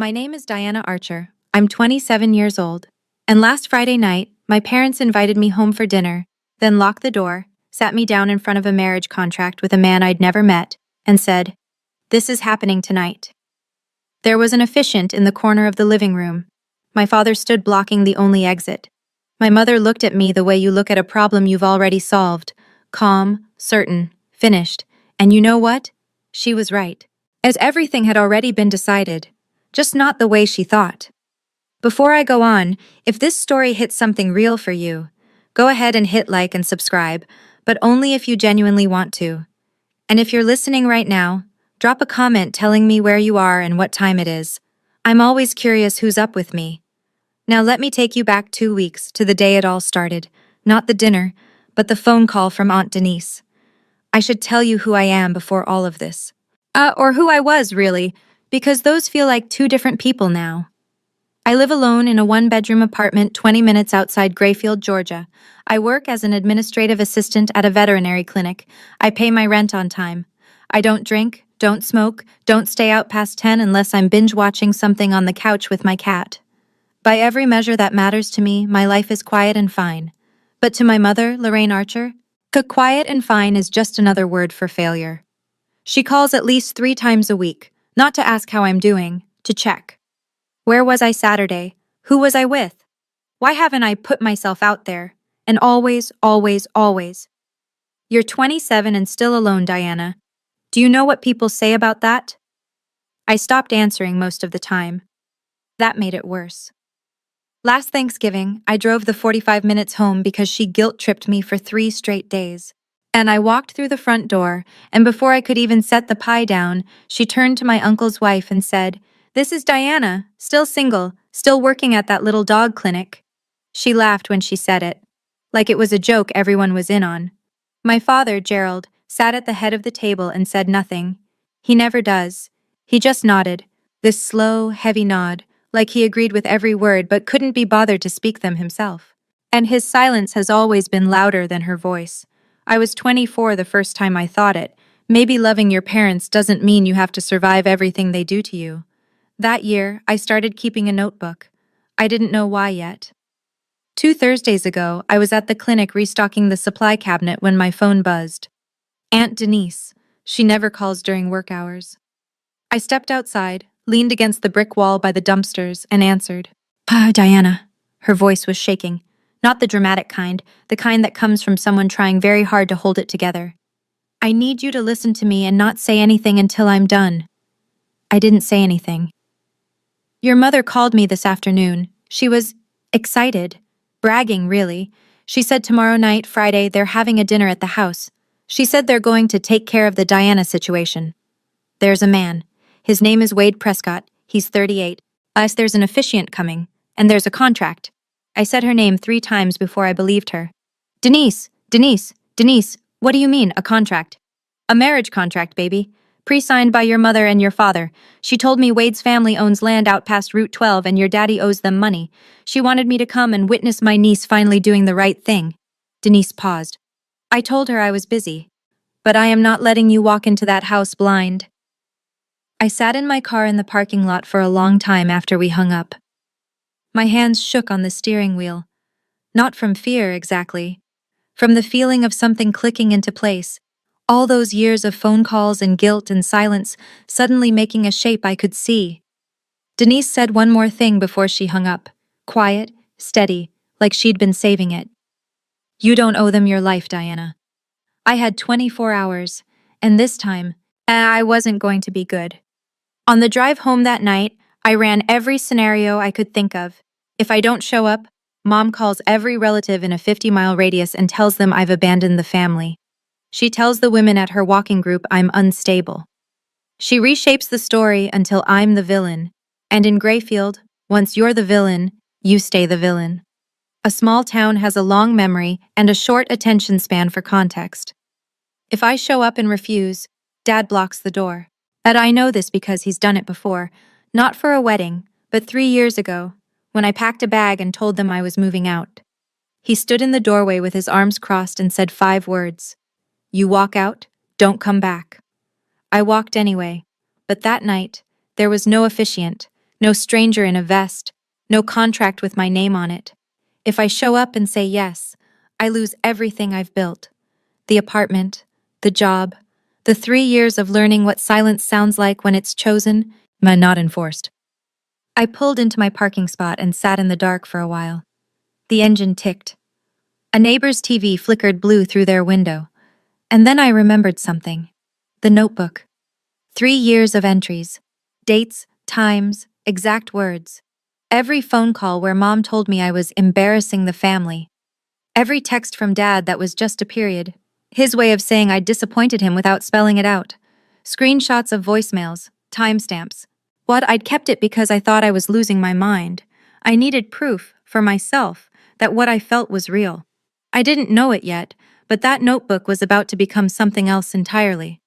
My name is Diana Archer. I'm 27 years old. And last Friday night, my parents invited me home for dinner, then locked the door, sat me down in front of a marriage contract with a man I'd never met, and said, "This is happening tonight." There was an officiant in the corner of the living room. My father stood blocking the only exit. My mother looked at me the way you look at a problem you've already solved, calm, certain, finished. And you know what? She was right. As everything had already been decided, just not the way she thought. Before I go on, if this story hits something real for you, go ahead and hit like and subscribe, but only if you genuinely want to. And if you're listening right now, drop a comment telling me where you are and what time it is. I'm always curious who's up with me. Now let me take you back 2 weeks to the day it all started. Not the dinner, but the phone call from Aunt Denise. I should tell you who I am before all of this. Or who I was, really, because those feel like two different people now. I live alone in a one-bedroom apartment 20 minutes outside Grayfield, Georgia. I work as an administrative assistant at a veterinary clinic. I pay my rent on time. I don't drink, don't smoke, don't stay out past 10 unless I'm binge-watching something on the couch with my cat. By every measure that matters to me, my life is quiet and fine. But to my mother, Lorraine Archer, quiet and fine is just another word for failure. She calls at least 3 times a week, not to ask how I'm doing, to check. Where was I Saturday? Who was I with? Why haven't I put myself out there? And always, always, always. You're 27 and still alone, Diana. Do you know what people say about that? I stopped answering most of the time. That made it worse. Last Thanksgiving, I drove the 45 minutes home because she guilt-tripped me for 3 straight days. And I walked through the front door, and before I could even set the pie down, she turned to my uncle's wife and said, "This is Diana, still single, still working at that little dog clinic." She laughed when she said it, like it was a joke everyone was in on. My father, Gerald, sat at the head of the table and said nothing. He never does. He just nodded, this slow, heavy nod, like he agreed with every word but couldn't be bothered to speak them himself. And his silence has always been louder than her voice. I was 24 the first time I thought it. Maybe loving your parents doesn't mean you have to survive everything they do to you. That year, I started keeping a notebook. I didn't know why yet. 2 Thursdays ago, I was at the clinic restocking the supply cabinet when my phone buzzed. Aunt Denise. She never calls during work hours. I stepped outside, leaned against the brick wall by the dumpsters, and answered. Diana." Her voice was shaking. Not the dramatic kind, the kind that comes from someone trying very hard to hold it together. "I need you to listen to me and not say anything until I'm done." I didn't say anything. "Your mother called me this afternoon. She was excited. Bragging, really. She said tomorrow night, Friday, they're having a dinner at the house. She said they're going to take care of the Diana situation. There's a man. His name is Wade Prescott. He's 38. There's an officiant coming. And there's a contract." I said her name 3 times before I believed her. Denise, Denise, Denise, what do you mean, a contract?" "A marriage contract, baby. Pre-signed by your mother and your father. She told me Wade's family owns land out past Route 12 and your daddy owes them money. She wanted me to come and witness my niece finally doing the right thing." Denise paused. "I told her I was busy. But I am not letting you walk into that house blind." I sat in my car in the parking lot for a long time after we hung up. My hands shook on the steering wheel. Not from fear, exactly. From the feeling of something clicking into place. All those years of phone calls and guilt and silence suddenly making a shape I could see. Denise said one more thing before she hung up. Quiet, steady, like she'd been saving it. "You don't owe them your life, Diana." I had 24 hours, and this time, I wasn't going to be good. On the drive home that night, I ran every scenario I could think of. If I don't show up, Mom calls every relative in a 50-mile radius and tells them I've abandoned the family. She tells the women at her walking group I'm unstable. She reshapes the story until I'm the villain. And in Grayfield, once you're the villain, you stay the villain. A small town has a long memory and a short attention span for context. If I show up and refuse, Dad blocks the door. And I know this because he's done it before, not for a wedding, but 3 years ago, when I packed a bag and told them I was moving out. He stood in the doorway with his arms crossed and said 5 words. "You walk out, don't come back." I walked anyway, but that night, there was no officiant, No stranger in a vest, no contract with my name on it. If I show up and say yes, I lose everything I've built. The apartment, the job, the 3 years of learning what silence sounds like when it's chosen, but not enforced. I pulled into my parking spot and sat in the dark for a while. The engine ticked. A neighbor's TV flickered blue through their window. And then I remembered something. The notebook. 3 years of entries. Dates, times, exact words. Every phone call where Mom told me I was embarrassing the family. Every text from Dad that was just a period. His way of saying I'd disappointed him without spelling it out. Screenshots of voicemails, timestamps. What, I'd kept it because I thought I was losing my mind. I needed proof, for myself, that what I felt was real. I didn't know it yet, but that notebook was about to become something else entirely.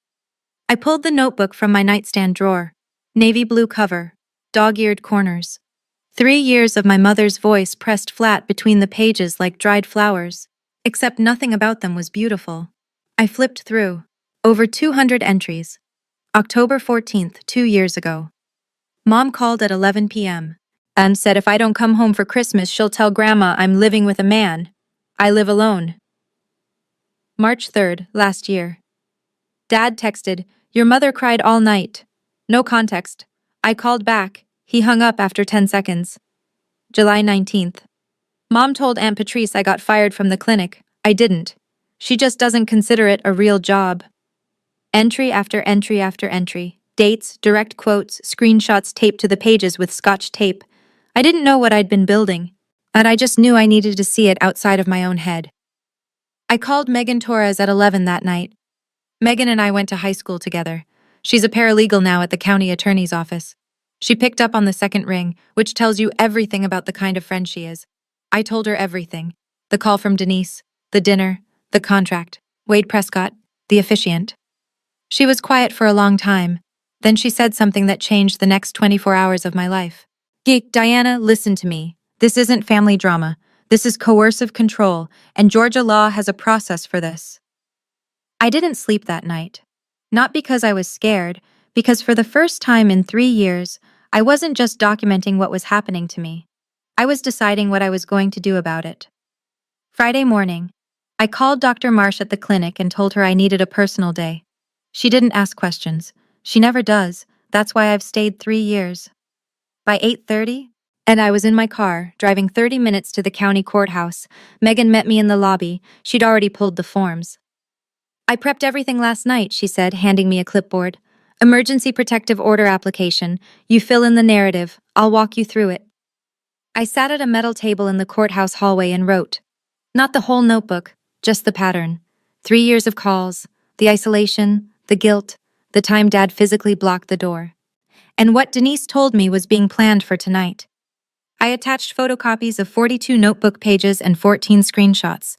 I pulled the notebook from my nightstand drawer. Navy blue cover, dog-eared corners. 3 years of my mother's voice pressed flat between the pages like dried flowers, except nothing about them was beautiful. I flipped through. Over 200 entries. October 14th, 2 years ago. Mom called at 11 p.m. and said if I don't come home for Christmas, she'll tell Grandma I'm living with a man. I live alone. March 3rd, last year. Dad texted, "Your mother cried all night." No context. I called back. He hung up after 10 seconds. July 19th. Mom told Aunt Patrice I got fired from the clinic. I didn't. She just doesn't consider it a real job. Entry after entry after entry. Dates, direct quotes, screenshots taped to the pages with scotch tape. I didn't know what I'd been building, and I just knew I needed to see it outside of my own head. I called Megan Torres at 11 that night. Megan and I went to high school together. She's a paralegal now at the county attorney's office. She picked up on the second ring, which tells you everything about the kind of friend she is. I told her everything. The call from Denise, the dinner, the contract, Wade Prescott, the officiant. She was quiet for a long time. Then she said something that changed the next 24 hours of my life. "Geek, Diana, listen to me. This isn't family drama. This is coercive control, and Georgia law has a process for this." I didn't sleep that night. Not because I was scared, because for the first time in 3 years, I wasn't just documenting what was happening to me. I was deciding what I was going to do about it. Friday morning, I called Dr. Marsh at the clinic and told her I needed a personal day. She didn't ask questions. She never does. That's why I've stayed 3 years. By 8:30, and I was in my car, driving 30 minutes to the county courthouse. Megan met me in the lobby. She'd already pulled the forms. "I prepped everything last night," she said, handing me a clipboard. "Emergency protective order application. You fill in the narrative. I'll walk you through it." I sat at a metal table in the courthouse hallway and wrote. Not the whole notebook, just the pattern. 3 years of calls, the isolation, the guilt, the time Dad physically blocked the door. And what Denise told me was being planned for tonight. I attached photocopies of 42 notebook pages and 14 screenshots.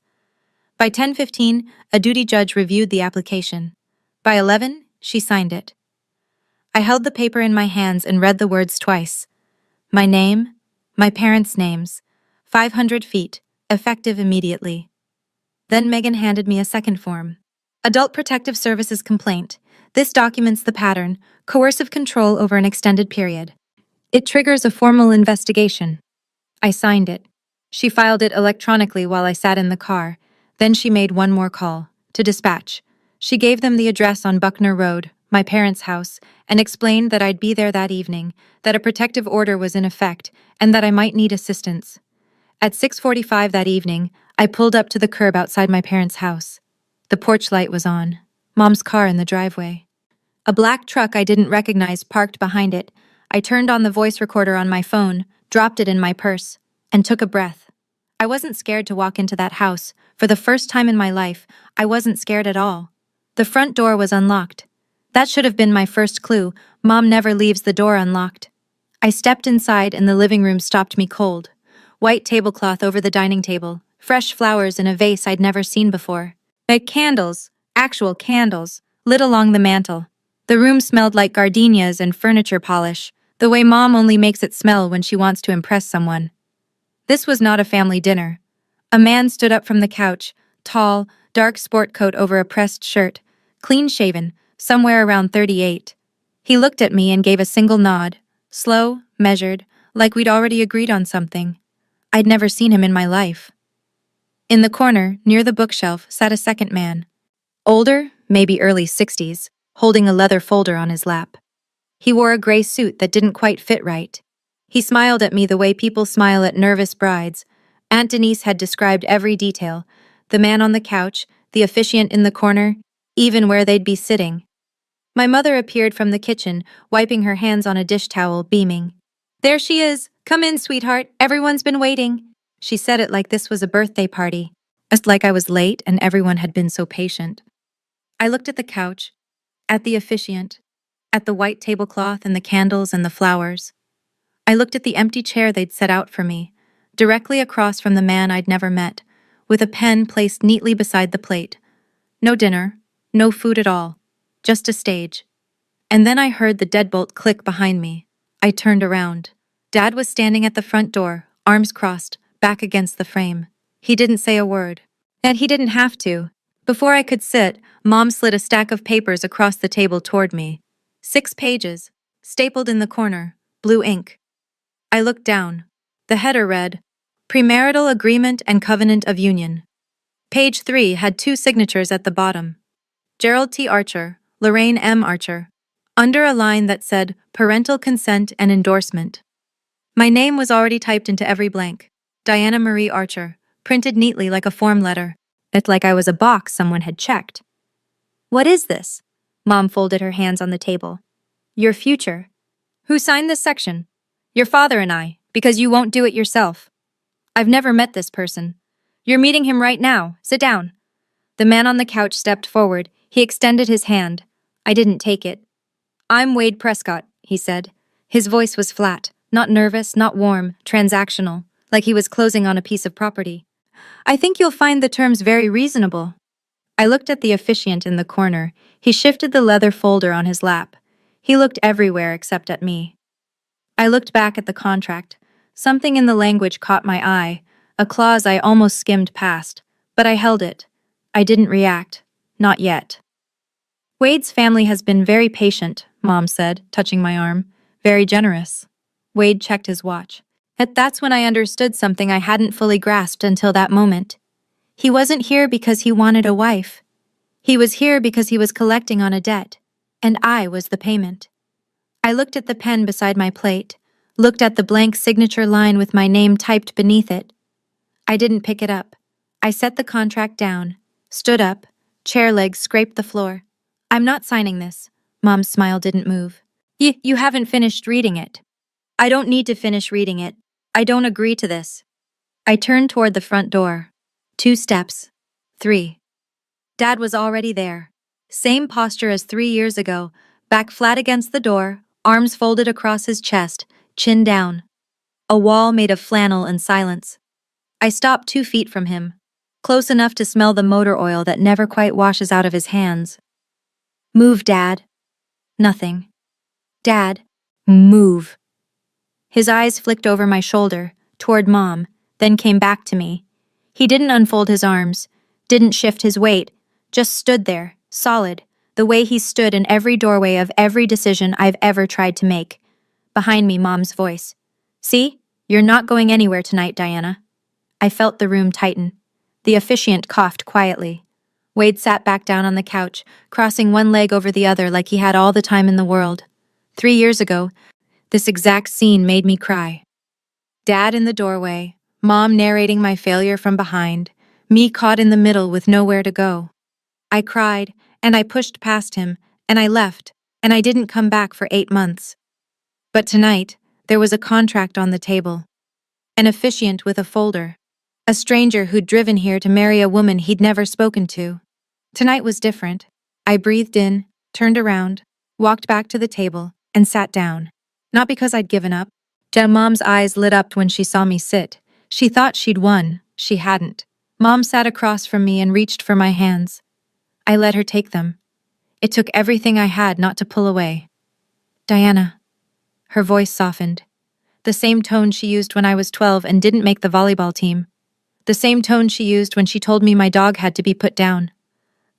By 10:15, a duty judge reviewed the application. By 11, she signed it. I held the paper in my hands and read the words twice. My name, my parents' names, 500 feet, effective immediately. Then Megan handed me a second form. Adult Protective Services complaint. This documents the pattern, coercive control over an extended period. It triggers a formal investigation. I signed it. She filed it electronically while I sat in the car. Then she made one more call, to dispatch. She gave them the address on Buckner Road, my parents' house, and explained that I'd be there that evening, that a protective order was in effect, and that I might need assistance. At 6:45 that evening, I pulled up to the curb outside my parents' house. The porch light was on. Mom's car in the driveway. A black truck I didn't recognize parked behind it. I turned on the voice recorder on my phone, dropped it in my purse, and took a breath. I wasn't scared to walk into that house. For the first time in my life, I wasn't scared at all. The front door was unlocked. That should have been my first clue. Mom never leaves the door unlocked. I stepped inside and the living room stopped me cold. White tablecloth over the dining table, fresh flowers in a vase I'd never seen before. Like candles, actual candles, lit along the mantel. The room smelled like gardenias and furniture polish, the way Mom only makes it smell when she wants to impress someone. This was not a family dinner. A man stood up from the couch, tall, dark sport coat over a pressed shirt, clean-shaven, somewhere around 38. He looked at me and gave a single nod, slow, measured, like we'd already agreed on something. I'd never seen him in my life. In the corner, near the bookshelf, sat a second man. Older, maybe early 60s, holding a leather folder on his lap. He wore a gray suit that didn't quite fit right. He smiled at me the way people smile at nervous brides. Aunt Denise had described every detail: the man on the couch, the officiant in the corner, even where they'd be sitting. My mother appeared from the kitchen, wiping her hands on a dish towel, beaming. "There she is! Come in, sweetheart, everyone's been waiting." She said it like this was a birthday party, just like I was late and everyone had been so patient. I looked at the couch, at the officiant, at the white tablecloth and the candles and the flowers. I looked at the empty chair they'd set out for me, directly across from the man I'd never met, with a pen placed neatly beside the plate. No dinner, no food at all, just a stage. And then I heard the deadbolt click behind me. I turned around. Dad was standing at the front door, arms crossed, back against the frame. He didn't say a word. And he didn't have to. Before I could sit, Mom slid a stack of papers across the table toward me. 6 pages, stapled in the corner, blue ink. I looked down. The header read, Premarital Agreement and Covenant of Union. Page 3 had 2 signatures at the bottom. Gerald T. Archer, Lorraine M. Archer. Under a line that said, Parental Consent and Endorsement. My name was already typed into every blank. Diana Marie Archer, printed neatly like a form letter. It's like I was a box someone had checked. "What is this?" Mom folded her hands on the table. "Your future." "Who signed this section?" "Your father and I, because you won't do it yourself." "I've never met this person." "You're meeting him right now. Sit down." The man on the couch stepped forward. He extended his hand. I didn't take it. "I'm Wade Prescott," he said. His voice was flat, not nervous, not warm, transactional, like he was closing on a piece of property. "I think you'll find the terms very reasonable." I looked at the officiant in the corner. He shifted the leather folder on his lap. He looked everywhere except at me. I looked back at the contract. Something in the language caught my eye, a clause I almost skimmed past, but I held it. I didn't react. Not yet. "Wade's family has been very patient," Mom said, touching my arm. "Very generous." Wade checked his watch. That's when I understood something I hadn't fully grasped until that moment. He wasn't here because he wanted a wife. He was here because he was collecting on a debt, and I was the payment. I looked at the pen beside my plate, looked at the blank signature line with my name typed beneath it. I didn't pick it up. I set the contract down, stood up, chair legs scraped the floor. "I'm not signing this." Mom's smile didn't move. You haven't finished reading it." "I don't need to finish reading it. I don't agree to this." I turned toward the front door. 2 steps. 3. Dad was already there. Same posture as 3 years ago, back flat against the door, arms folded across his chest, chin down. A wall made of flannel and silence. I stopped 2 feet from him, close enough to smell the motor oil that never quite washes out of his hands. "Move, Dad." Nothing. "Dad, move." His eyes flicked over my shoulder, toward Mom, then came back to me. He didn't unfold his arms, didn't shift his weight, just stood there, solid, the way he stood in every doorway of every decision I've ever tried to make. Behind me, Mom's voice. "See? You're not going anywhere tonight, Diana." I felt the room tighten. The officiant coughed quietly. Wade sat back down on the couch, crossing one leg over the other like he had all the time in the world. 3 years ago, this exact scene made me cry. Dad in the doorway, Mom narrating my failure from behind, me caught in the middle with nowhere to go. I cried, and I pushed past him, and I left, and I didn't come back for 8 months. But tonight, there was a contract on the table. An officiant with a folder. A stranger who'd driven here to marry a woman he'd never spoken to. Tonight was different. I breathed in, turned around, walked back to the table, and sat down. Not because I'd given up. Mom's eyes lit up when she saw me sit. She thought she'd won. She hadn't. Mom sat across from me and reached for my hands. I let her take them. It took everything I had not to pull away. "Diana." Her voice softened. The same tone she used when I was 12 and didn't make the volleyball team. The same tone she used when she told me my dog had to be put down.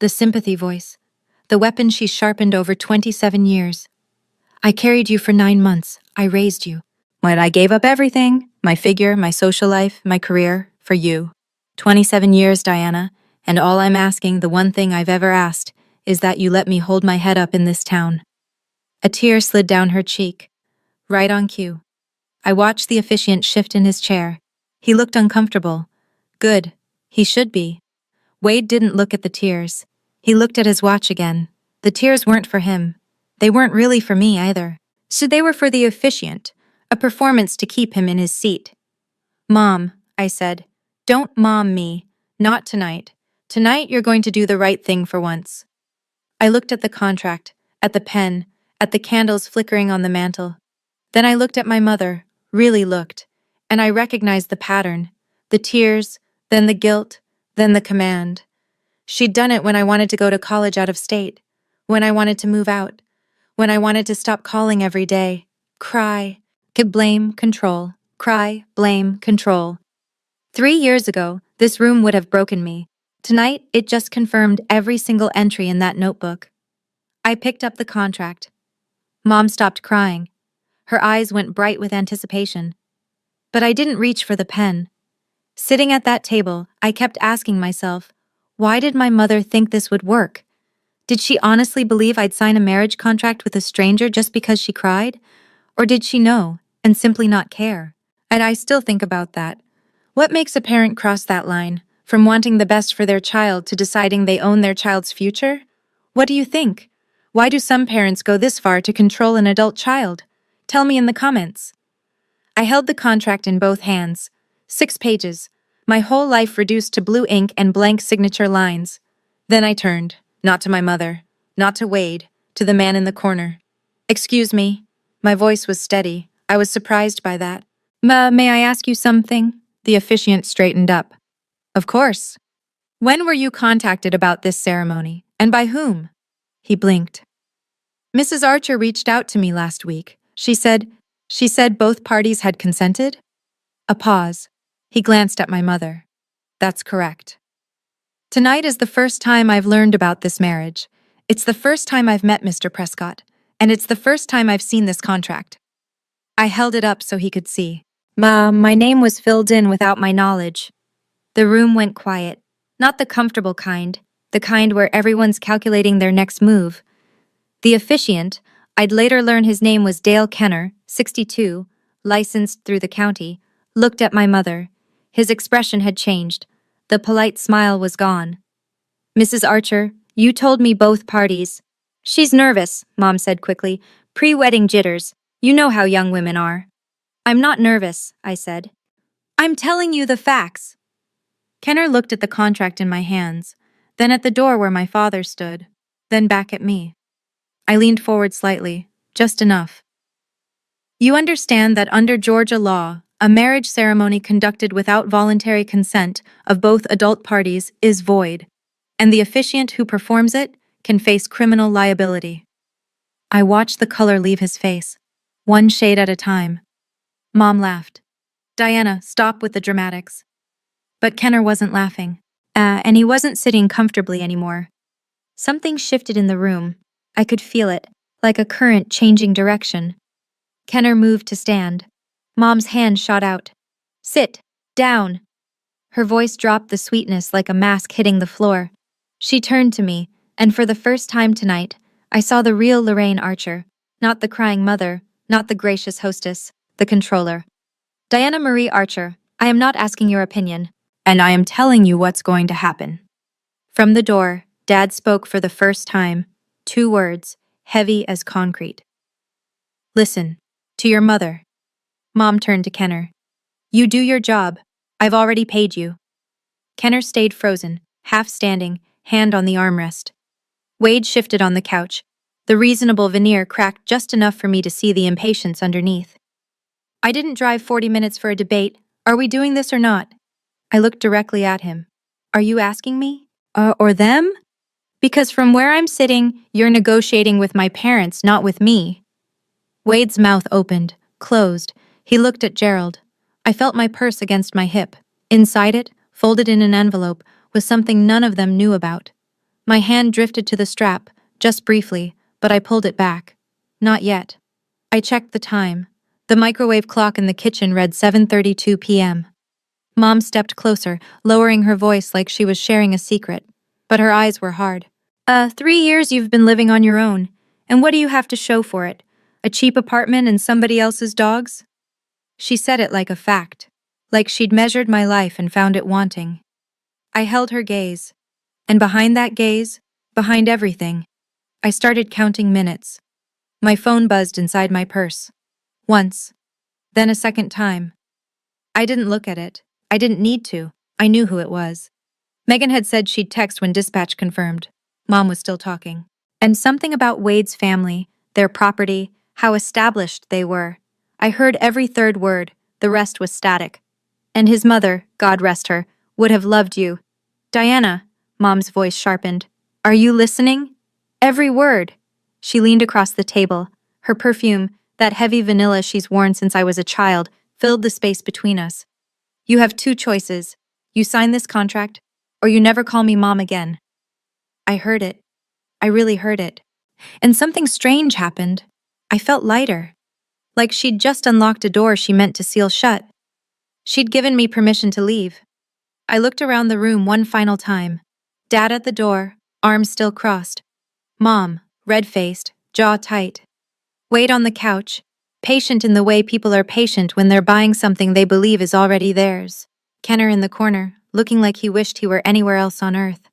The sympathy voice. The weapon she sharpened over 27 years. "I carried you for 9 months. I raised you. When I gave up everything, my figure, my social life, my career, for you. 27 years, Diana, and all I'm asking, the one thing I've ever asked, is that you let me hold my head up in this town. A tear slid down her cheek, right on cue. I watched the officiant shift in his chair. He looked uncomfortable. Good. He should be. Wade didn't look at the tears. He looked at his watch again. The tears weren't for him. They weren't really for me either. So they were for the officiant, a performance to keep him in his seat. Mom, I said, don't mom me. Not tonight. Tonight you're going to do the right thing for once. I looked at the contract, at the pen, at the candles flickering on the mantel. Then I looked at my mother, really looked, and I recognized the pattern. The tears, then the guilt, then the command. She'd done it when I wanted to go to college out of state, when I wanted to move out, when I wanted to stop calling every day. Cry, blame, control. Cry, blame, control. 3 years ago, this room would have broken me. Tonight, it just confirmed every single entry in that notebook. I picked up the contract. Mom stopped crying. Her eyes went bright with anticipation. But I didn't reach for the pen. Sitting at that table, I kept asking myself, why did my mother think this would work? Did she honestly believe I'd sign a marriage contract with a stranger just because she cried? Or did she know, and simply not care? And I still think about that. What makes a parent cross that line, from wanting the best for their child to deciding they own their child's future? What do you think? Why do some parents go this far to control an adult child? Tell me in the comments. I held the contract in both hands. 6 pages. My whole life reduced to blue ink and blank signature lines. Then I turned, not to my mother, not to Wade, to the man in the corner. Excuse me. My voice was steady. I was surprised by that. May I ask you something? The officiant straightened up. Of course. When were you contacted about this ceremony, and by whom? He blinked. Mrs. Archer reached out to me last week. She said both parties had consented? A pause. He glanced at my mother. That's correct. Tonight is the first time I've learned about this marriage. It's the first time I've met Mr. Prescott, and it's the first time I've seen this contract. I held it up so he could see. My name was filled in without my knowledge. The room went quiet. Not the comfortable kind, the kind where everyone's calculating their next move. The officiant, I'd later learn his name was Dale Kenner, 62, licensed through the county, looked at my mother. His expression had changed. The polite smile was gone. Mrs. Archer, you told me both parties. She's nervous, Mom said quickly. Pre-wedding jitters. You know how young women are. I'm not nervous, I said. I'm telling you the facts. Kenner looked at the contract in my hands, then at the door where my father stood, then back at me. I leaned forward slightly, just enough. You understand that under Georgia law, a marriage ceremony conducted without voluntary consent of both adult parties is void, and the officiant who performs it can face criminal liability. I watched the color leave his face, one shade at a time. Mom laughed. Diana, stop with the dramatics. But Kenner wasn't laughing, and he wasn't sitting comfortably anymore. Something shifted in the room. I could feel it, like a current changing direction. Kenner moved to stand. Mom's hand shot out. Sit. Down. Her voice dropped the sweetness like a mask hitting the floor. She turned to me, and for the first time tonight, I saw the real Lorraine Archer, not the crying mother, not the gracious hostess, the controller. Diana Marie Archer, I am not asking your opinion, and I am telling you what's going to happen. From the door, Dad spoke for the first time, 2 words, heavy as concrete. Listen, to your mother. Mom turned to Kenner. You do your job. I've already paid you. Kenner stayed frozen, half standing, hand on the armrest. Wade shifted on the couch. The reasonable veneer cracked just enough for me to see the impatience underneath. I didn't drive 40 minutes for a debate. Are we doing this or not? I looked directly at him. Are you asking me? Or them? Because from where I'm sitting, you're negotiating with my parents, not with me. Wade's mouth opened, closed. He looked at Gerald. I felt my purse against my hip. Inside it, folded in an envelope, was something none of them knew about. My hand drifted to the strap, just briefly, but I pulled it back. Not yet. I checked the time. The microwave clock in the kitchen read 7:32 p.m. Mom stepped closer, lowering her voice like she was sharing a secret, but her eyes were hard. 3 years you've been living on your own, and what do you have to show for it? A cheap apartment and somebody else's dogs? She said it like a fact, like she'd measured my life and found it wanting. I held her gaze, and behind that gaze, behind everything, I started counting minutes. My phone buzzed inside my purse. Once, then a second time. I didn't look at it. I didn't need to. I knew who it was. Megan had said she'd text when dispatch confirmed. Mom was still talking. And something about Wade's family, their property, how established they were. I heard every third word, the rest was static. And his mother, God rest her, would have loved you. Diana, Mom's voice sharpened. Are you listening? Every word. She leaned across the table. Her perfume, that heavy vanilla she's worn since I was a child, filled the space between us. You have two choices. You sign this contract, or you never call me Mom again. I heard it. I really heard it. And something strange happened. I felt lighter. Like she'd just unlocked a door she meant to seal shut. She'd given me permission to leave. I looked around the room one final time. Dad at the door, arms still crossed. Mom, red-faced, jaw tight. Wade on the couch, patient in the way people are patient when they're buying something they believe is already theirs. Kenner in the corner, looking like he wished he were anywhere else on earth.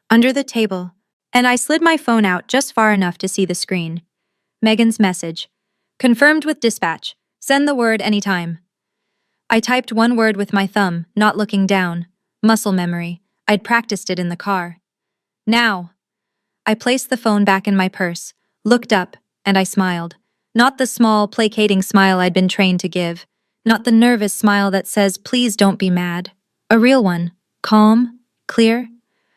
Under the table, and I slid my phone out just far enough to see the screen. Megan's message. Confirmed with dispatch. Send the word anytime. I typed one word with my thumb, not looking down. Muscle memory. I'd practiced it in the car. Now. I placed the phone back in my purse, looked up, and I smiled. Not the small, placating smile I'd been trained to give. Not the nervous smile that says, please don't be mad. A real one. Calm. Clear.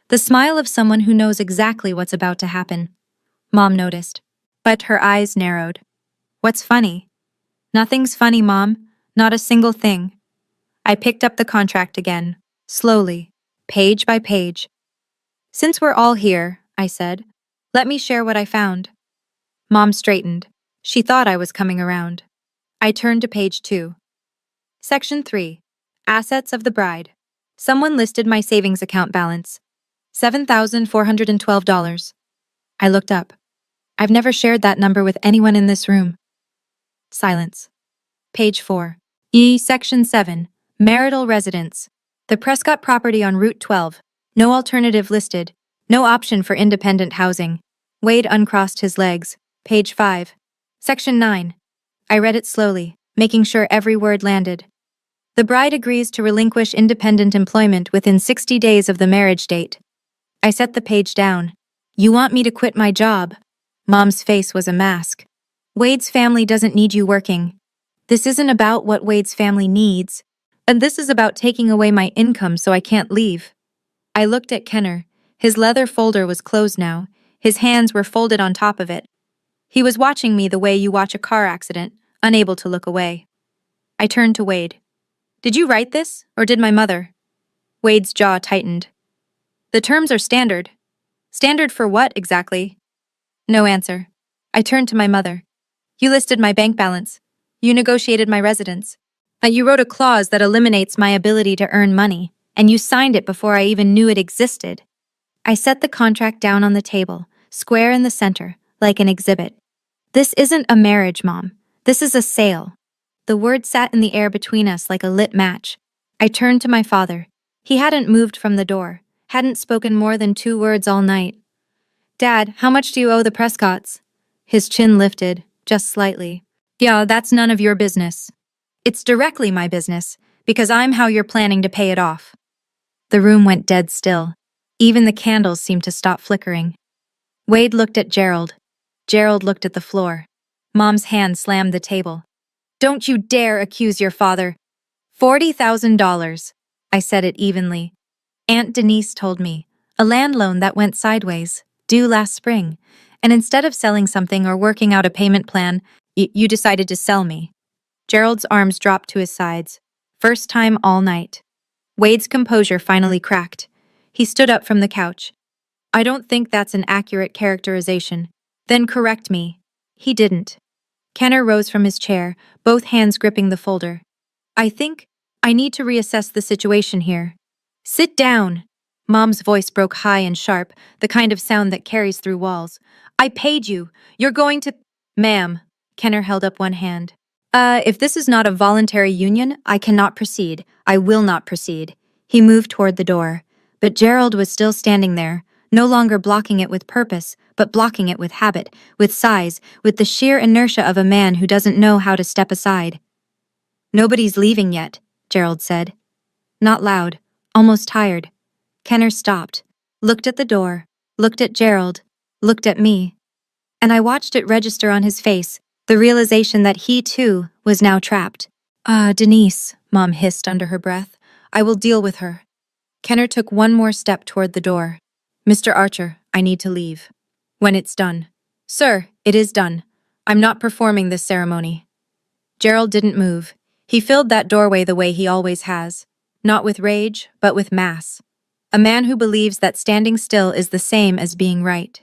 The smile of someone who knows exactly what's about to happen. Mom noticed. But her eyes narrowed. What's funny? Nothing's funny, Mom. Not a single thing. I picked up the contract again, slowly, page by page. Since we're all here, I said, let me share what I found. Mom straightened. She thought I was coming around. I turned to page 2. Section 3. Assets of the bride. Someone listed my savings account balance. $7,412. I looked up. I've never shared that number with anyone in this room. Silence. Page 4. Section 7. Marital residence. The Prescott property on Route 12. No alternative listed. No option for independent housing. Wade uncrossed his legs. Page 5. Section 9. I read it slowly, making sure every word landed. The bride agrees to relinquish independent employment within 60 days of the marriage date. I set the page down. You want me to quit my job? Mom's face was a mask. Wade's family doesn't need you working. This isn't about what Wade's family needs, and this is about taking away my income so I can't leave. I looked at Kenner. His leather folder was closed now. His hands were folded on top of it. He was watching me the way you watch a car accident, unable to look away. I turned to Wade. Did you write this, or did my mother? Wade's jaw tightened. The terms are standard. Standard for what, exactly? No answer. I turned to my mother. You listed my bank balance. You negotiated my residence. You wrote a clause that eliminates my ability to earn money, and you signed it before I even knew it existed. I set the contract down on the table, square in the center, like an exhibit. This isn't a marriage, Mom. This is a sale. The word sat in the air between us like a lit match. I turned to my father. He hadn't moved from the door, hadn't spoken more than 2 words all night. Dad, how much do you owe the Prescotts? His chin lifted, just slightly. Yeah, that's none of your business. It's directly my business, because I'm how you're planning to pay it off. The room went dead still. Even the candles seemed to stop flickering. Wade looked at Gerald. Gerald looked at the floor. Mom's hand slammed the table. Don't you dare accuse your father. $40,000. I said it evenly. Aunt Denise told me. A land loan that went sideways, due last spring. And instead of selling something or working out a payment plan, you decided to sell me. Gerald's arms dropped to his sides. First time all night. Wade's composure finally cracked. He stood up from the couch. I don't think that's an accurate characterization. Then correct me. He didn't. Kenner rose from his chair, both hands gripping the folder. I think I need to reassess the situation here. Sit down. Mom's voice broke high and sharp, the kind of sound that carries through walls. I paid you. You're going to... Ma'am. Kenner held up one hand. If this is not a voluntary union, I cannot proceed. I will not proceed. He moved toward the door. But Gerald was still standing there, no longer blocking it with purpose, but blocking it with habit, with size, with the sheer inertia of a man who doesn't know how to step aside. Nobody's leaving yet, Gerald said. Not loud, almost tired. Kenner stopped, looked at the door, looked at Gerald, looked at me. And I watched it register on his face, the realization that he, too, was now trapped. Denise, Mom hissed under her breath. I will deal with her. Kenner took one more step toward the door. Mr. Archer, I need to leave. When it's done. Sir, it is done. I'm not performing this ceremony. Gerald didn't move. He filled that doorway the way he always has. Not with rage, but with mass. A man who believes that standing still is the same as being right.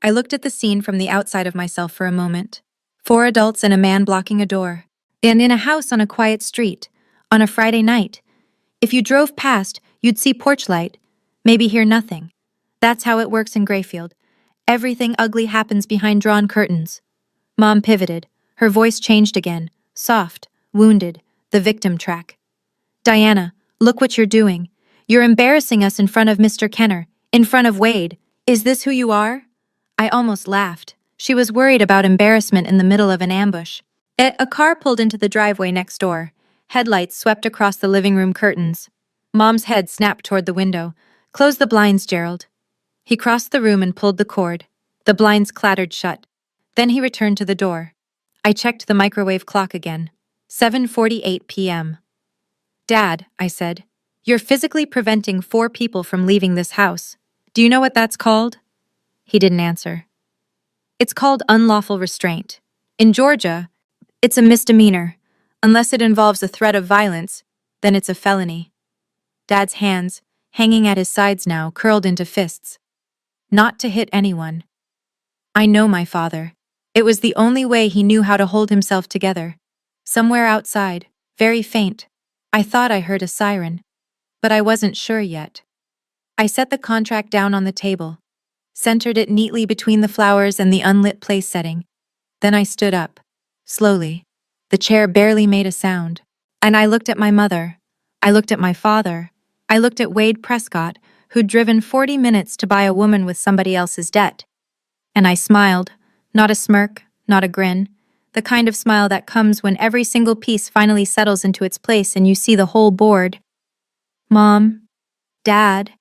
I looked at the scene from the outside of myself for a moment. 4 adults and a man blocking a door. And in a house on a quiet street. On a Friday night. If you drove past, you'd see porch light. Maybe hear nothing. That's how it works in Grayfield. Everything ugly happens behind drawn curtains. Mom pivoted. Her voice changed again. Soft, wounded, the victim track. Diana, look what you're doing. You're embarrassing us in front of Mr. Kenner, in front of Wade. Is this who you are? I almost laughed. She was worried about embarrassment in the middle of an ambush. A car pulled into the driveway next door. Headlights swept across the living room curtains. Mom's head snapped toward the window. Close the blinds, Gerald. He crossed the room and pulled the cord. The blinds clattered shut. Then he returned to the door. I checked the microwave clock again. 7:48 p.m. Dad, I said, you're physically preventing 4 people from leaving this house. Do you know what that's called? He didn't answer. It's called unlawful restraint. In Georgia, it's a misdemeanor. Unless it involves a threat of violence, then it's a felony. Dad's hands, hanging at his sides now, curled into fists. Not to hit anyone. I know my father. It was the only way he knew how to hold himself together. Somewhere outside, very faint, I thought I heard a siren, but I wasn't sure yet. I set the contract down on the table, centered it neatly between the flowers and the unlit place setting. Then I stood up, slowly. The chair barely made a sound. And I looked at my mother. I looked at my father. I looked at Wade Prescott, who'd driven 40 minutes to buy a woman with somebody else's debt. And I smiled, not a smirk, not a grin, the kind of smile that comes when every single piece finally settles into its place and you see the whole board. Mom, Dad.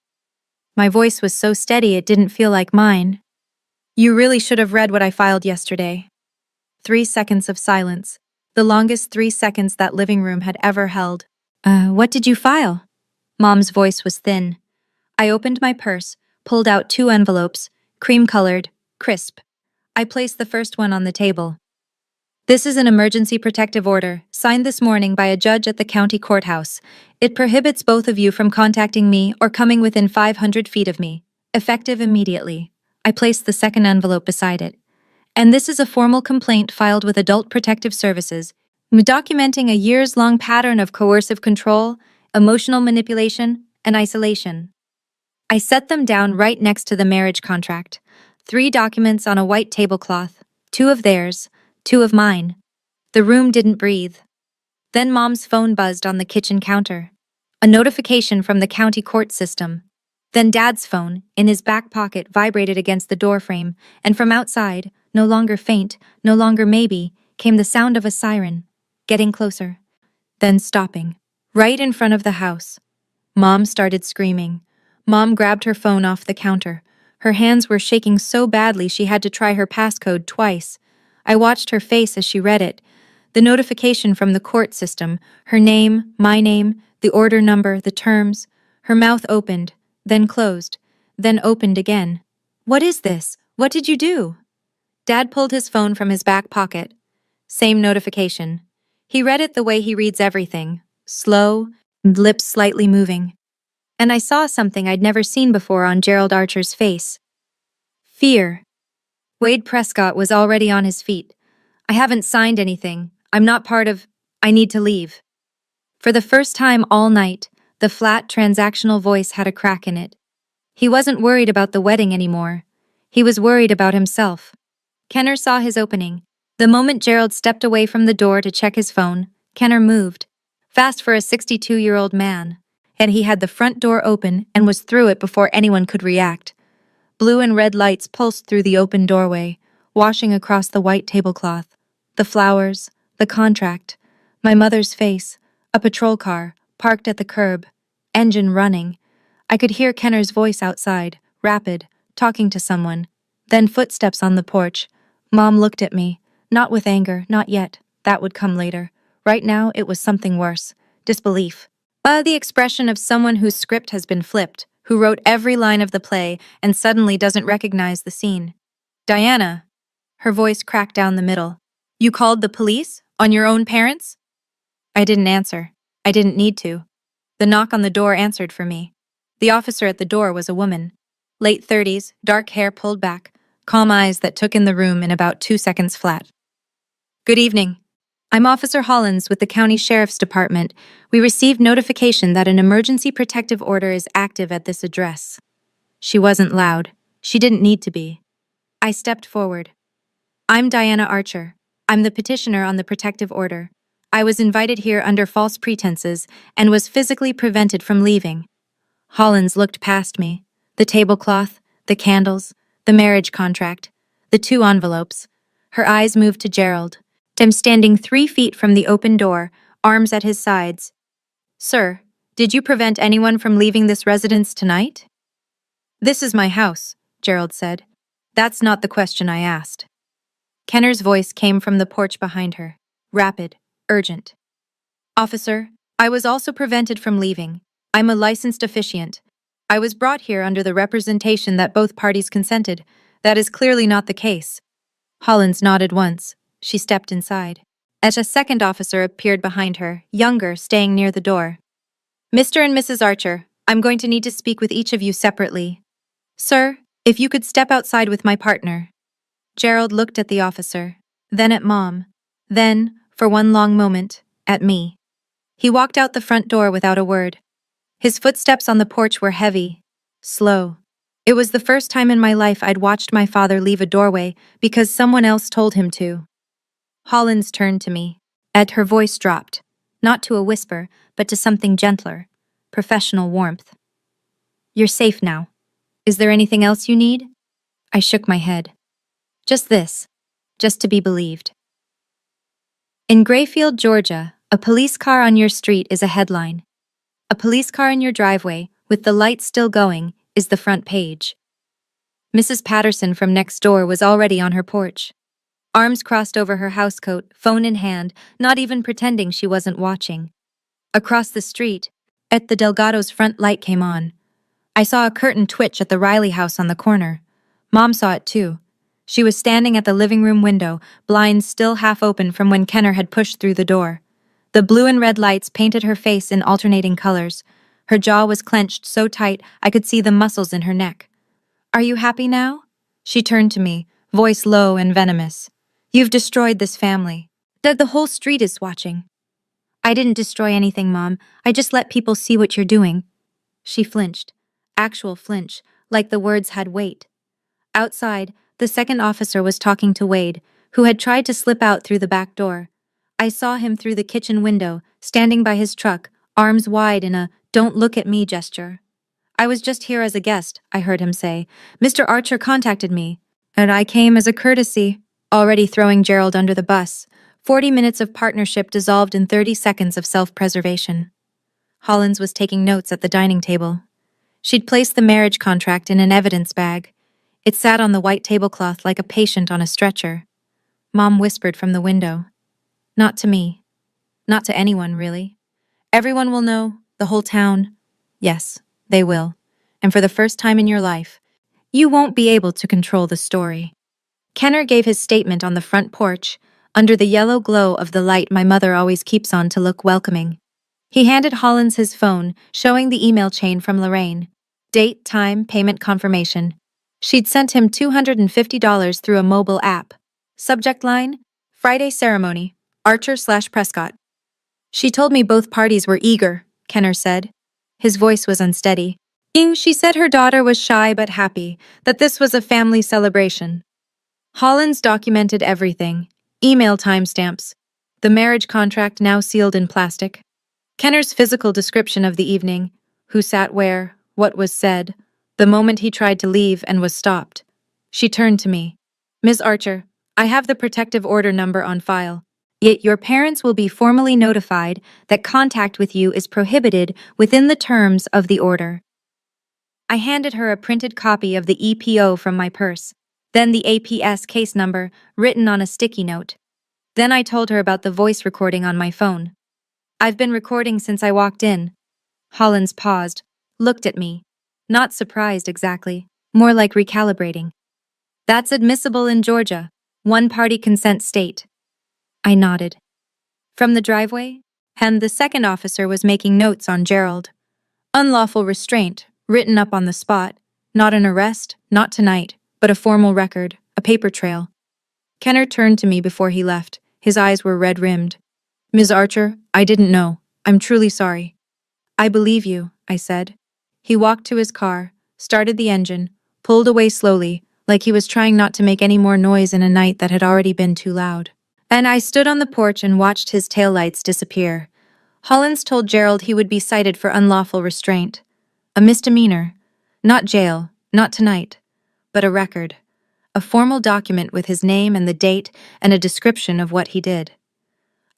My voice was so steady it didn't feel like mine. You really should have read what I filed yesterday. 3 seconds of silence, the longest 3 seconds that living room had ever held. What did you file? Mom's voice was thin. I opened my purse, pulled out 2 envelopes, cream-colored, crisp. I placed the first one on the table. This is an emergency protective order, signed this morning by a judge at the county courthouse. It prohibits both of you from contacting me or coming within 500 feet of me. Effective immediately. I placed the second envelope beside it. And this is a formal complaint filed with Adult Protective Services, documenting a years-long pattern of coercive control, emotional manipulation, and isolation. I set them down right next to the marriage contract. 3 documents on a white tablecloth, 2 of theirs, 2 of mine. The room didn't breathe. Then Mom's phone buzzed on the kitchen counter. A notification from the county court system. Then Dad's phone, in his back pocket, vibrated against the doorframe, and from outside, no longer faint, no longer maybe, came the sound of a siren, getting closer, then stopping, right in front of the house. Mom started screaming. Mom grabbed her phone off the counter. Her hands were shaking so badly she had to try her passcode twice. I watched her face as she read it. The notification from the court system, her name, my name, the order number, the terms. Her mouth opened, then closed, then opened again. What is this? What did you do? Dad pulled his phone from his back pocket. Same notification. He read it the way he reads everything, slow, lips slightly moving. And I saw something I'd never seen before on Gerald Archer's face. Fear. Wade Prescott was already on his feet. I haven't signed anything. I'm not part of. I need to leave. For the first time all night, the flat, transactional voice had a crack in it. He wasn't worried about the wedding anymore. He was worried about himself. Kenner saw his opening. The moment Gerald stepped away from the door to check his phone, Kenner moved. Fast for a 62-year-old man. And he had the front door open and was through it before anyone could react. Blue and red lights pulsed through the open doorway, washing across the white tablecloth. The flowers, the contract, my mother's face, a patrol car, parked at the curb, engine running. I could hear Kenner's voice outside, rapid, talking to someone. Then footsteps on the porch. Mom looked at me. Not with anger, not yet. That would come later. Right now, it was something worse. Disbelief. The expression of someone whose script has been flipped, who wrote every line of the play and suddenly doesn't recognize the scene. Diana. Her voice cracked down the middle. You called the police? On your own parents? I didn't answer. I didn't need to. The knock on the door answered for me. The officer at the door was a woman. Late 30s, dark hair pulled back, calm eyes that took in the room in about 2 seconds flat. Good evening. I'm Officer Hollins with the County Sheriff's Department. We received notification that an emergency protective order is active at this address. She wasn't loud. She didn't need to be. I stepped forward. I'm Diana Archer. I'm the petitioner on the protective order. I was invited here under false pretenses and was physically prevented from leaving. Hollins looked past me. The tablecloth, the candles, the marriage contract, the 2 envelopes. Her eyes moved to Gerald. Him standing 3 feet from the open door, arms at his sides. Sir, did you prevent anyone from leaving this residence tonight? This is my house, Gerald said. That's not the question I asked. Kenner's voice came from the porch behind her. Rapid, urgent. Officer, I was also prevented from leaving. I'm a licensed officiant. I was brought here under the representation that both parties consented. That is clearly not the case. Hollins nodded once. She stepped inside. As a second officer appeared behind her, younger, staying near the door. Mr. and Mrs. Archer, I'm going to need to speak with each of you separately. Sir, if you could step outside with my partner. Gerald looked at the officer, then at Mom, then, for one long moment, at me. He walked out the front door without a word. His footsteps on the porch were heavy, slow. It was the first time in my life I'd watched my father leave a doorway because someone else told him to. Hollins turned to me. Her voice dropped, not to a whisper, but to something gentler, professional warmth. You're safe now. Is there anything else you need? I shook my head. Just this, just to be believed. In Grayfield, Georgia, a police car on your street is a headline. A police car in your driveway, with the lights still going, is the front page. Mrs. Patterson from next door was already on her porch. Arms crossed over her housecoat, phone in hand, not even pretending she wasn't watching. Across the street, at the Delgado's front light came on. I saw a curtain twitch at the Riley house on the corner. Mom saw it too. She was standing at the living room window, blinds still half open from when Kenner had pushed through the door. The blue and red lights painted her face in alternating colors. Her jaw was clenched so tight I could see the muscles in her neck. Are you happy now? She turned to me, voice low and venomous. You've destroyed this family. The whole street is watching. I didn't destroy anything, Mom. I just let people see what you're doing. She flinched. Actual flinch, like the words had weight. Outside, the second officer was talking to Wade, who had tried to slip out through the back door. I saw him through the kitchen window, standing by his truck, arms wide in a "don't look at me" gesture. I was just here as a guest, I heard him say. Mr. Archer contacted me, and I came as a courtesy. Already throwing Gerald under the bus. 40 minutes of partnership dissolved in 30 seconds of self-preservation. Hollins was taking notes at the dining table. She'd placed the marriage contract in an evidence bag. It sat on the white tablecloth like a patient on a stretcher. Mom whispered from the window. Not to me. Not to anyone, really. Everyone will know, the whole town. Yes, they will. And for the first time in your life, you won't be able to control the story. Kenner gave his statement on the front porch, under the yellow glow of the light my mother always keeps on to look welcoming. He handed Hollins his phone, showing the email chain from Lorraine. Date, time, payment confirmation. She'd sent him $250 through a mobile app. Subject line, Friday ceremony. Archer/Prescott. She told me both parties were eager, Kenner said. His voice was unsteady. She said her daughter was shy but happy, that this was a family celebration. Hollins documented everything. Email timestamps. The marriage contract now sealed in plastic. Kenner's physical description of the evening, who sat where, what was said, the moment he tried to leave and was stopped. She turned to me. Ms. Archer, I have the protective order number on file. Yet your parents will be formally notified that contact with you is prohibited within the terms of the order. I handed her a printed copy of the EPO from my purse, then the APS case number written on a sticky note. Then I told her about the voice recording on my phone. I've been recording since I walked in. Hollins paused, looked at me. Not surprised exactly, more like recalibrating. That's admissible in Georgia, one-party consent state. I nodded. From the driveway, and the second officer was making notes on Gerald. Unlawful restraint, written up on the spot. Not an arrest, not tonight, but a formal record, a paper trail. Kenner turned to me before he left. His eyes were red-rimmed. Ms. Archer, I didn't know. I'm truly sorry. I believe you, I said. He walked to his car, started the engine, pulled away slowly, like he was trying not to make any more noise in a night that had already been too loud. And I stood on the porch and watched his taillights disappear. Hollins told Gerald he would be cited for unlawful restraint. A misdemeanor. Not jail, not tonight, but a record. A formal document with his name and the date and a description of what he did.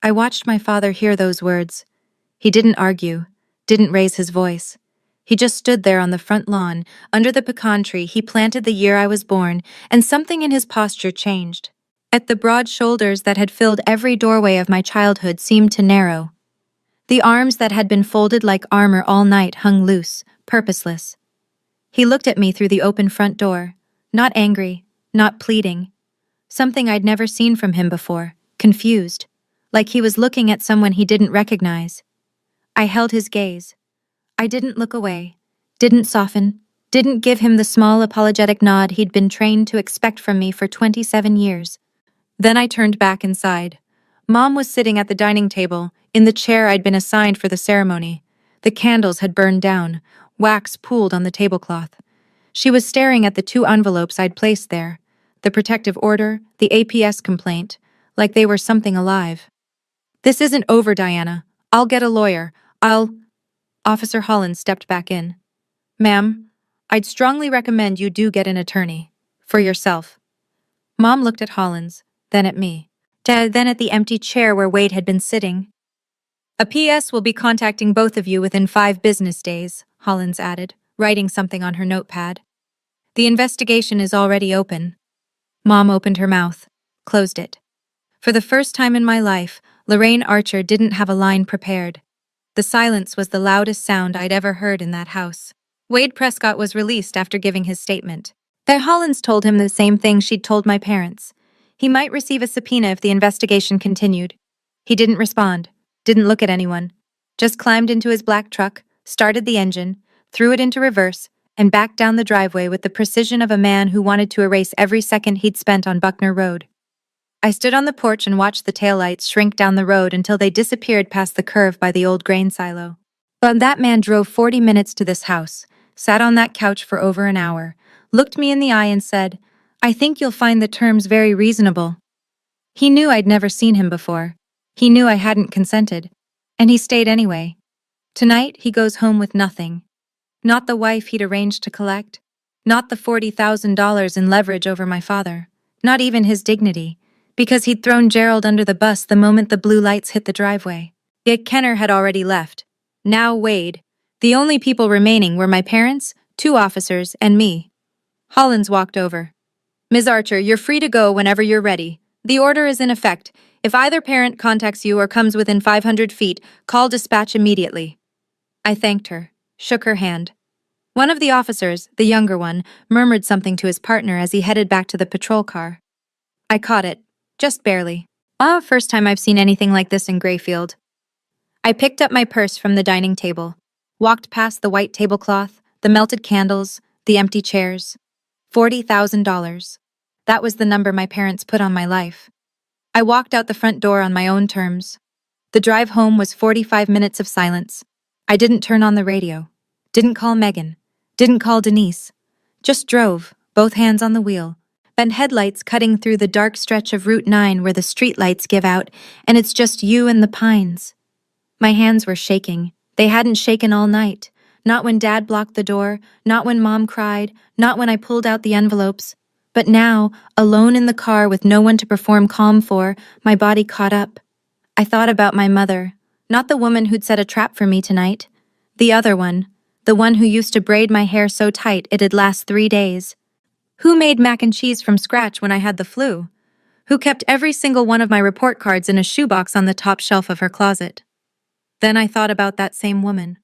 I watched my father hear those words. He didn't argue, didn't raise his voice. He just stood there on the front lawn, under the pecan tree he planted the year I was born, and something in his posture changed. At the broad shoulders that had filled every doorway of my childhood seemed to narrow. The arms that had been folded like armor all night hung loose, purposeless. He looked at me through the open front door, not angry, not pleading. Something I'd never seen from him before, confused, like he was looking at someone he didn't recognize. I held his gaze. I didn't look away, didn't soften, didn't give him the small apologetic nod he'd been trained to expect from me for 27 years. Then I turned back inside. Mom was sitting at the dining table, in the chair I'd been assigned for the ceremony. The candles had burned down, wax pooled on the tablecloth. She was staring at the 2 envelopes I'd placed there, the protective order, the APS complaint, like they were something alive. This isn't over, Diana. I'll get a lawyer. Officer Hollins stepped back in. Ma'am, I'd strongly recommend you do get an attorney. For yourself. Mom looked at Hollins, then at me. Then at the empty chair where Wade had been sitting. A PS will be contacting both of you within 5 business days, Hollins added, writing something on her notepad. The investigation is already open. Mom opened her mouth, closed it. For the first time in my life, Lorraine Archer didn't have a line prepared. The silence was the loudest sound I'd ever heard in that house. Wade Prescott was released after giving his statement. Hollins told him the same thing she'd told my parents. He might receive a subpoena if the investigation continued. He didn't respond, didn't look at anyone, just climbed into his black truck, started the engine, threw it into reverse, and backed down the driveway with the precision of a man who wanted to erase every second he'd spent on Buckner Road. I stood on the porch and watched the taillights shrink down the road until they disappeared past the curve by the old grain silo. But that man drove 40 minutes to this house, sat on that couch for over an hour, looked me in the eye and said, I think you'll find the terms very reasonable. He knew I'd never seen him before. He knew I hadn't consented. And he stayed anyway. Tonight, he goes home with nothing. Not the wife he'd arranged to collect. Not the $40,000 in leverage over my father. Not even his dignity. Because he'd thrown Gerald under the bus the moment the blue lights hit the driveway. Yet Kenner had already left. Now Wade. The only people remaining were my parents, 2 officers, and me. Hollins walked over. Ms. Archer, you're free to go whenever you're ready. The order is in effect. If either parent contacts you or comes within 500 feet, call dispatch immediately. I thanked her, shook her hand. One of the officers, the younger one, murmured something to his partner as he headed back to the patrol car. I caught it, just barely. First time I've seen anything like this in Grayfield. I picked up my purse from the dining table, walked past the white tablecloth, the melted candles, the empty chairs. $40,000. That was the number my parents put on my life. I walked out the front door on my own terms. The drive home was 45 minutes of silence. I didn't turn on the radio. Didn't call Megan. Didn't call Denise. Just drove, both hands on the wheel. And headlights cutting through the dark stretch of Route 9 where the streetlights give out, and it's just you and the pines. My hands were shaking. They hadn't shaken all night. Not when Dad blocked the door, not when Mom cried, not when I pulled out the envelopes. But now, alone in the car with no one to perform calm for, my body caught up. I thought about my mother, not the woman who'd set a trap for me tonight. The other one, the one who used to braid my hair so tight it'd last 3 days. Who made mac and cheese from scratch when I had the flu? Who kept every single one of my report cards in a shoebox on the top shelf of her closet? Then I thought about that same woman,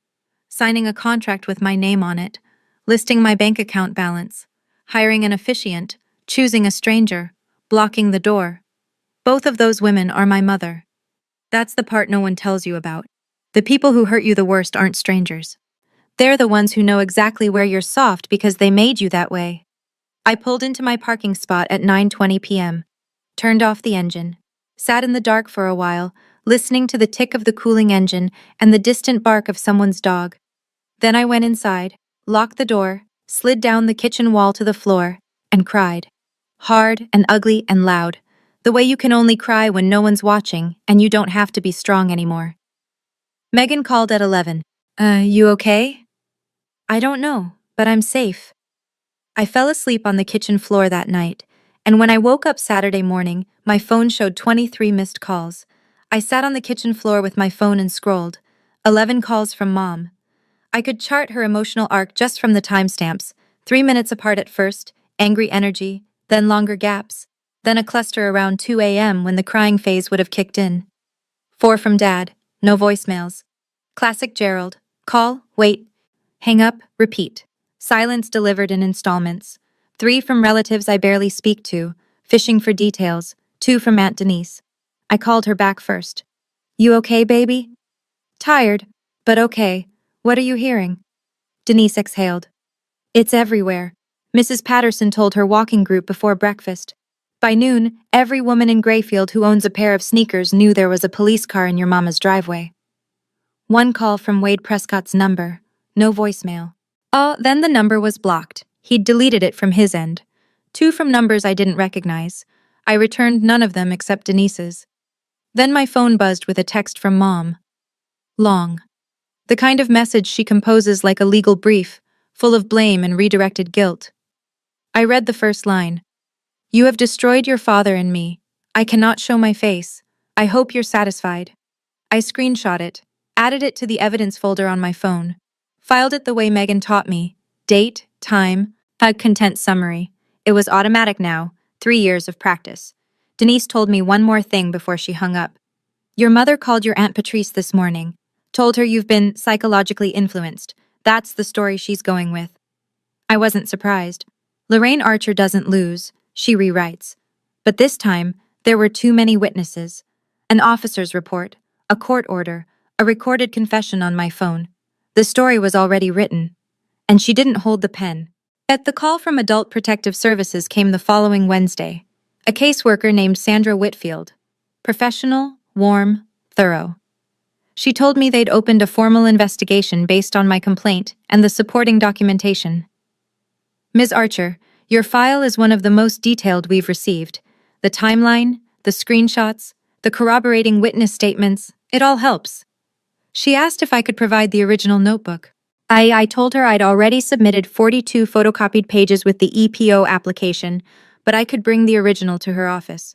signing a contract with my name on it, listing my bank account balance, hiring an officiant, choosing a stranger, blocking the door. Both of those women are my mother. That's the part no one tells you about. The people who hurt you the worst aren't strangers. They're the ones who know exactly where you're soft because they made you that way. I pulled into my parking spot at 9:20 p.m., turned off the engine, sat in the dark for a while, listening to the tick of the cooling engine and the distant bark of someone's dog. Then I went inside, locked the door, slid down the kitchen wall to the floor, and cried. Hard and ugly and loud. The way you can only cry when no one's watching and you don't have to be strong anymore. Megan called at 11. You okay? I don't know, but I'm safe. I fell asleep on the kitchen floor that night, and when I woke up Saturday morning, my phone showed 23 missed calls. I sat on the kitchen floor with my phone and scrolled. 11 calls from Mom. I could chart her emotional arc just from the timestamps, 3 minutes apart at first, angry energy, then longer gaps, then a cluster around 2 a.m. when the crying phase would have kicked in. 4 from Dad, no voicemails. Classic Gerald, call, wait, hang up, repeat. Silence delivered in installments. 3 from relatives I barely speak to, fishing for details. 2 from Aunt Denise. I called her back first. You okay, baby? Tired, but okay. What are you hearing? Denise exhaled. It's everywhere. Mrs. Patterson told her walking group before breakfast. By noon, every woman in Grayfield who owns a pair of sneakers knew there was a police car in your mama's driveway. 1 call from Wade Prescott's number. No voicemail. Oh, then the number was blocked. He'd deleted it from his end. 2 from numbers I didn't recognize. I returned none of them except Denise's. Then my phone buzzed with a text from Mom. Long. The kind of message she composes like a legal brief, full of blame and redirected guilt. I read the first line. You have destroyed your father and me. I cannot show my face. I hope you're satisfied. I screenshot it, added it to the evidence folder on my phone, filed it the way Megan taught me. Date, time, a content summary. It was automatic now, 3 years of practice. Denise told me one more thing before she hung up. Your mother called your Aunt Patrice this morning. Told her you've been psychologically influenced. That's the story she's going with. I wasn't surprised. Lorraine Archer doesn't lose, she rewrites. But this time, there were too many witnesses. An officer's report, a court order, a recorded confession on my phone. The story was already written. And she didn't hold the pen. At the call from Adult Protective Services came the following Wednesday. A caseworker named Sandra Whitfield. Professional, warm, thorough. She told me they'd opened a formal investigation based on my complaint and the supporting documentation. Ms. Archer, your file is one of the most detailed we've received. The timeline, the screenshots, the corroborating witness statements, it all helps. She asked if I could provide the original notebook. I told her I'd already submitted 42 photocopied pages with the EPO application, but I could bring the original to her office.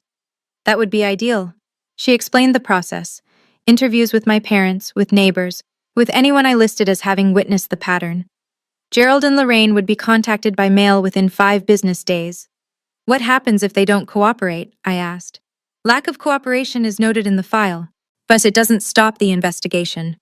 That would be ideal. She explained the process. Interviews with my parents, with neighbors, with anyone I listed as having witnessed the pattern. Gerald and Lorraine would be contacted by mail within 5 business days. What happens if they don't cooperate? I asked. Lack of cooperation is noted in the file, but it doesn't stop the investigation.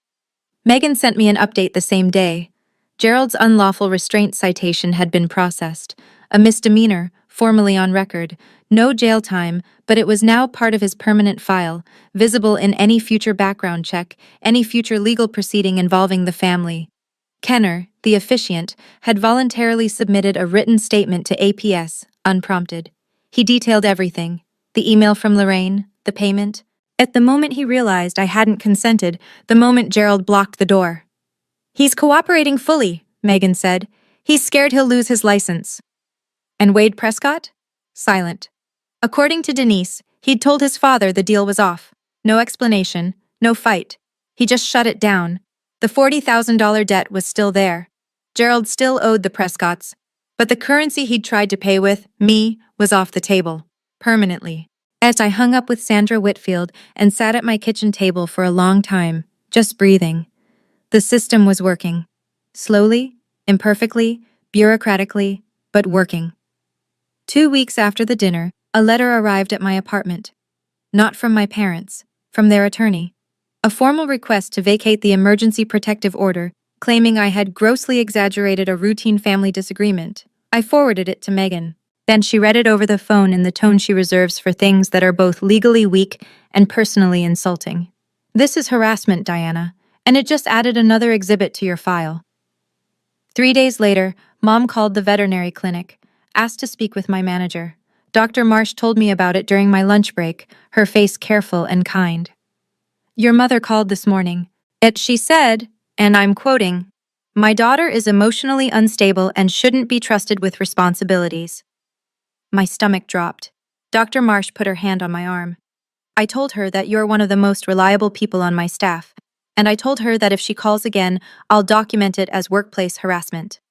Megan sent me an update the same day. Gerald's unlawful restraint citation had been processed, a misdemeanor, formally on record, no jail time, but it was now part of his permanent file, visible in any future background check, any future legal proceeding involving the family. Kenner, the officiant, had voluntarily submitted a written statement to APS, unprompted. He detailed everything: the email from Lorraine, the payment. At the moment he realized I hadn't consented, the moment Gerald blocked the door. "He's cooperating fully," Megan said. "He's scared he'll lose his license." And Wade Prescott? Silent. According to Denise, he'd told his father the deal was off. No explanation, no fight. He just shut it down. The $40,000 debt was still there. Gerald still owed the Prescotts. But the currency he'd tried to pay with, me, was off the table. Permanently. As I hung up with Sandra Whitfield and sat at my kitchen table for a long time, just breathing. The system was working. Slowly, imperfectly, bureaucratically, but working. 2 weeks after the dinner, a letter arrived at my apartment. Not from my parents, from their attorney. A formal request to vacate the emergency protective order, claiming I had grossly exaggerated a routine family disagreement. I forwarded it to Megan. Then she read it over the phone in the tone she reserves for things that are both legally weak and personally insulting. "This is harassment, Diana, and it just added another exhibit to your file." 3 days later, Mom called the veterinary clinic, asked to speak with my manager. Dr. Marsh told me about it during my lunch break, her face careful and kind. "Your mother called this morning. She said, and I'm quoting, 'My daughter is emotionally unstable and shouldn't be trusted with responsibilities.'" My stomach dropped. Dr. Marsh put her hand on my arm. "I told her that you're one of the most reliable people on my staff, and I told her that if she calls again, I'll document it as workplace harassment."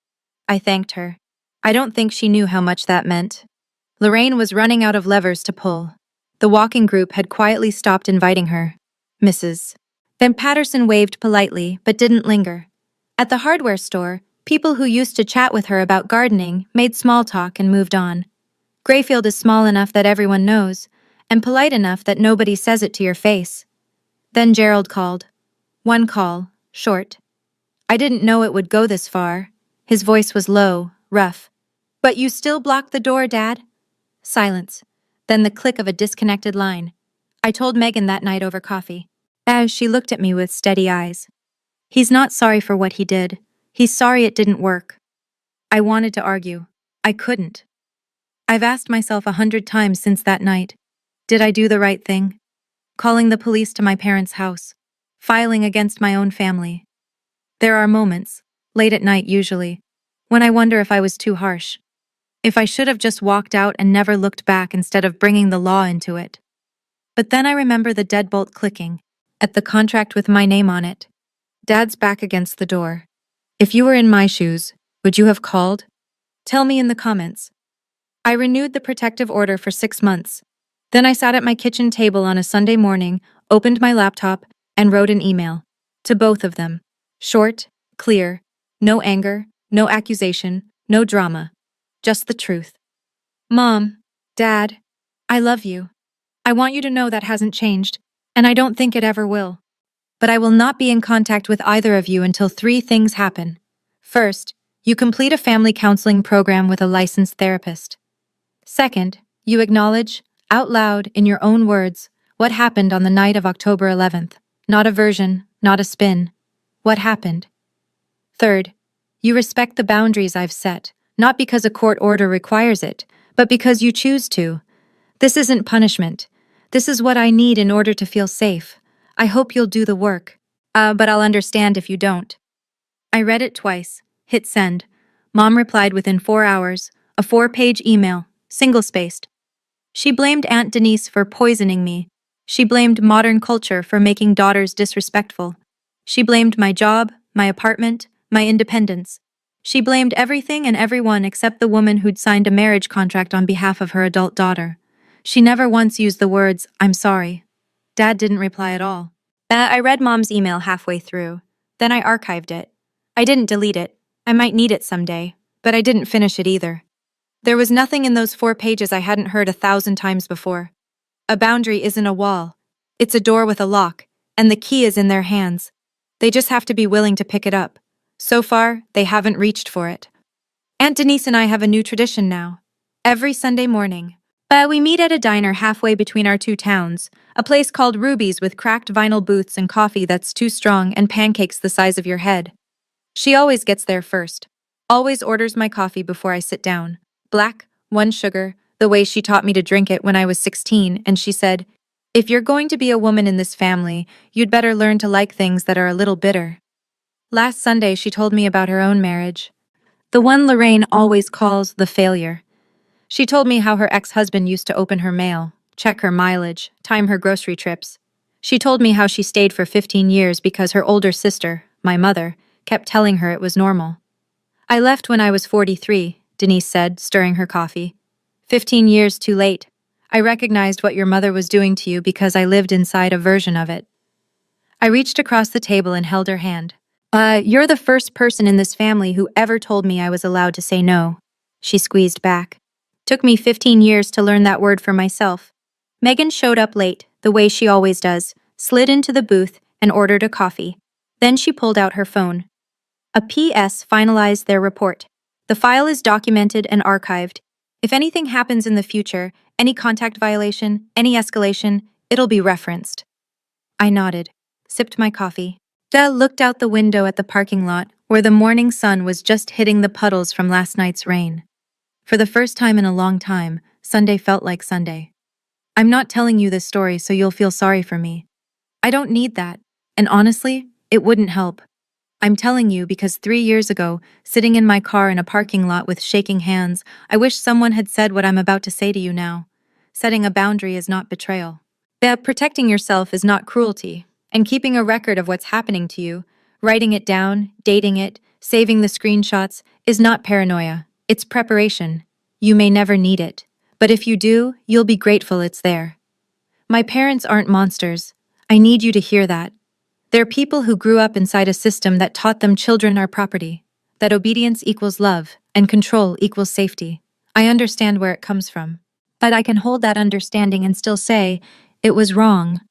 I thanked her. I don't think she knew how much that meant. Lorraine was running out of levers to pull. The walking group had quietly stopped inviting her. "Mrs." Then Patterson waved politely, but didn't linger. At the hardware store, people who used to chat with her about gardening made small talk and moved on. Grayfield is small enough that everyone knows, and polite enough that nobody says it to your face. Then Gerald called. One call, short. I didn't know it would go this far. His voice was low, rough. "But you still blocked the door, Dad?" Silence. Then the click of a disconnected line. I told Megan that night over coffee. As she looked at me with steady eyes. "He's not sorry for what he did. He's sorry it didn't work." I wanted to argue. I couldn't. I've asked myself 100 times since that night. Did I do the right thing? Calling the police to my parents' house. Filing against my own family. There are moments, late at night usually, when I wonder if I was too harsh. If I should have just walked out and never looked back instead of bringing the law into it. But then I remember the deadbolt clicking, at the contract with my name on it. Dad's back against the door. If you were in my shoes, would you have called? Tell me in the comments. I renewed the protective order for 6 months. Then I sat at my kitchen table on a Sunday morning, opened my laptop, and wrote an email. To both of them. Short, clear, no anger, no accusation, no drama. Just the truth. "Mom, Dad, I love you. I want you to know that hasn't changed, and I don't think it ever will. But I will not be in contact with either of you until 3 things happen. First, you complete a family counseling program with a licensed therapist. Second, you acknowledge, out loud, in your own words, what happened on the night of October 11th. Not a version, not a spin. What happened? Third, you respect the boundaries I've set, not because a court order requires it, but because you choose to. This isn't punishment. This is what I need in order to feel safe. I hope you'll do the work. But I'll understand if you don't." I read it twice, hit send. Mom replied within 4 hours, a 4-page email, single-spaced. She blamed Aunt Denise for poisoning me. She blamed modern culture for making daughters disrespectful. She blamed my job, my apartment, my independence. She blamed everything and everyone except the woman who'd signed a marriage contract on behalf of her adult daughter. She never once used the words, "I'm sorry." Dad didn't reply at all. I read Mom's email halfway through. Then I archived it. I didn't delete it. I might need it someday, but I didn't finish it either. There was nothing in those 4 pages I hadn't heard 1,000 times before. A boundary isn't a wall. It's a door with a lock, and the key is in their hands. They just have to be willing to pick it up. So far, they haven't reached for it. Aunt Denise and I have a new tradition now. Every Sunday morning. We meet at a diner halfway between our 2 towns, a place called Ruby's with cracked vinyl booths and coffee that's too strong and pancakes the size of your head. She always gets there first. Always orders my coffee before I sit down. Black, 1 sugar, the way she taught me to drink it when I was 16, and she said, If you're going to be a woman in this family, you'd better learn to like things that are a little bitter. Last Sunday, she told me about her own marriage. The one Lorraine always calls the failure. She told me how her ex-husband used to open her mail, check her mileage, time her grocery trips. She told me how she stayed for 15 years because her older sister, my mother, kept telling her it was normal. I left when I was 43, Denise said, stirring her coffee. 15 years too late. I recognized what your mother was doing to you because I lived inside a version of it. I reached across the table and held her hand. You're the first person in this family who ever told me I was allowed to say no. She squeezed back. Took me 15 years to learn that word for myself. Megan showed up late, the way she always does, slid into the booth, and ordered a coffee. Then she pulled out her phone. A PS finalized their report. The file is documented and archived. If anything happens in the future, any contact violation, any escalation, it'll be referenced. I nodded, sipped my coffee. Looked out the window at the parking lot, where the morning sun was just hitting the puddles from last night's rain. For the first time in a long time, Sunday felt like Sunday. I'm not telling you this story so you'll feel sorry for me. I don't need that, and honestly, it wouldn't help. I'm telling you because 3 years ago, sitting in my car in a parking lot with shaking hands, I wish someone had said what I'm about to say to you now. Setting a boundary is not betrayal. Protecting yourself is not cruelty, and keeping a record of what's happening to you, writing it down, dating it, saving the screenshots, is not paranoia. It's preparation. You may never need it, but if you do, you'll be grateful it's there. My parents aren't monsters. I need you to hear that. They're people who grew up inside a system that taught them children are property, that obedience equals love, and control equals safety. I understand where it comes from. But I can hold that understanding and still say, it was wrong.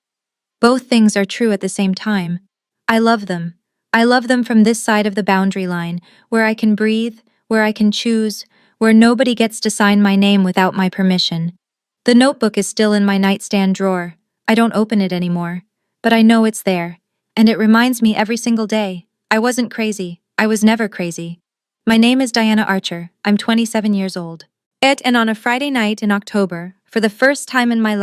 Both things are true at the same time. I love them. I love them from this side of the boundary line, where I can breathe, where I can choose, where nobody gets to sign my name without my permission. The notebook is still in my nightstand drawer. I don't open it anymore, but I know it's there, and it reminds me every single day. I wasn't crazy. I was never crazy. My name is Diana Archer. I'm 27 years old. And on a Friday night in October, for the first time in my life,